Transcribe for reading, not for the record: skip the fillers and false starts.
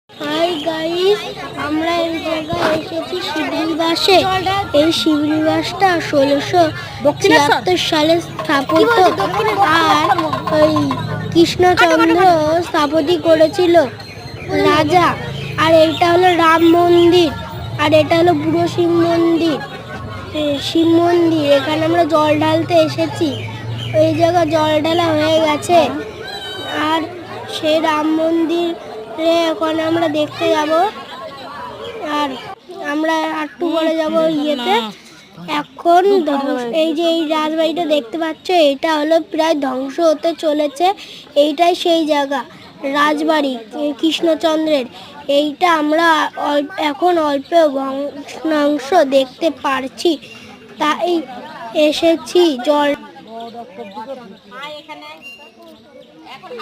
Hi guys, আমরা এই জায়গায় এসেছি শিবনিবাসে। এই শিবনিবাসটা 1676 সালে স্থাপিত আর ওই কৃষ্ণচন্দ্র স্থাপতি করেছিল রাজা। আর এটা হলো রাম মন্দির, আর এটা হলো বুড়ো শিব মন্দির। শিব মন্দির, এখানে আমরা জল ঢালতে এসেছি। এই জায়গায় জল ঢালা হয়ে গেছে। আর সেই রাম মন্দির এখন আমরা দেখতে যাব, আর আমরা একটু পরে যাব ইয়েতে। এখন এই যে এই রাজবাড়িটা দেখতে পাচ্ছ, এটা হলো প্রায় ধ্বংস হতে চলেছে। এইটাই সেই জায়গা, রাজবাড়ি কৃষ্ণচন্দ্রের। এইটা আমরা এখন অল্প ভগ্নাংশ দেখতে পারছি, তাই এসেছি জল। এখন